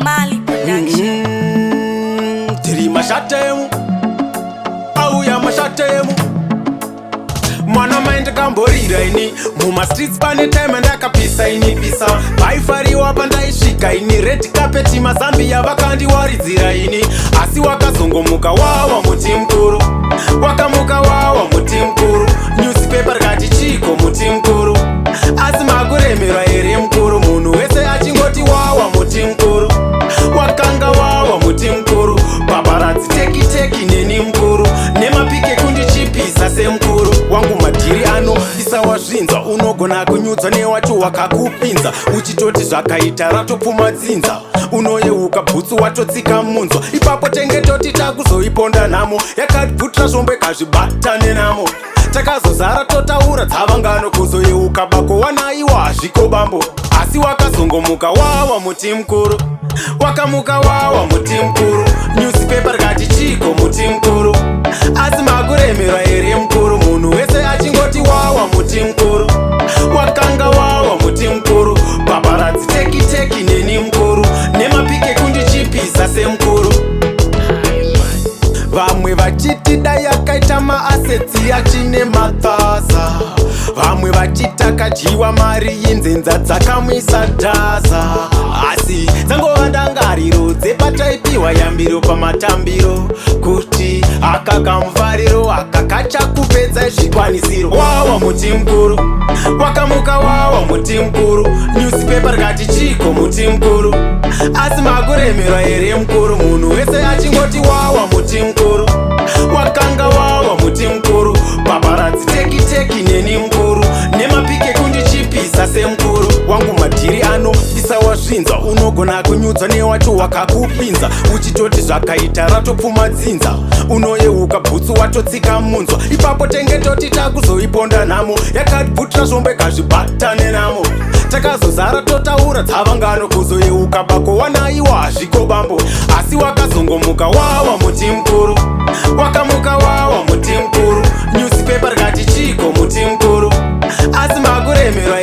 Mali Production. Tiri mashatemu auya mashatemu mwana maende kamborira ini muma streets pane time ndakapisa ini pisa vaifariwa pandaisvika ini red carpet mazambia vakandiwaridzira ini asi wakazongomuka wawa muti mukuru wakamuka wawa muti mukuru newspaper rikati chiko muti mukuru asi makuremerwa here mukuru munhu wese achingoti wawa muti mukuru wakanga wawa muti mukuru paparadzi teki neni mukuru nemapike kundichipisa semukuru wangu madhiri ano isawazvinzwa unogona kunyudzwa newacho wakakupinza uchitoti zvakaita ratopfuma dzinza unoyeuka bhutsu watotsika munzwa ipapo tengetoti takuzoiponda nhamo yakabvutra zvombo ikazvibata nenamo takazozara totaura dzavangano kuzoyeuka bako wanaiwa hazviko bambo asi wakazongomuka wawa muti mukuru wakamuka wawa muti mukuru newspaper rikati chiko muti mukuru asi makuremerwa here mukuru munhu wese achingoti wawa muti mukuru wakanga wawa muti mukuru paparadzi teki neni mukuru nemapike kundichipisa semukuru vamwe vachiti dai yakaita maasetsi yachine mathaza vamwe vachitakadyiwa mari yenzenza dzakamwisa dhaza asi dzangova ndangariro dzepataipiwa yambiro pamatambiro kuti aka kamufariro aka kachakupedza zvikwanisiro wawa muti mukuru wakamuka wawa muti mukuru newspaper rikati chiko muti mukuru asi makuremerwa here mukuru munhu wese achingoti wawa muti mukuru wakanga wawa muti mukuru paparadzi teki neni mukuru nemapike kundichipisa semukuru wangu madhiri ano isawazvinzwa unogona kunyudzwa newacho wakakupinza uchitoti zvakaita ratopfuma dzinza unoyeuka bhutsu watotsika munzwa ipapo tengetoti takuzoiponda nhamo yakabvutra zvombo ikazvibata nenamo takazozara totaura dzavangano kuzoyeuka bako wanaiwa hazviko bambo asi wakazongomuka wawa muti mukuru wakamuka wawa muti mukuru newspaper rikati chiko muti mukuru asi makuremerwa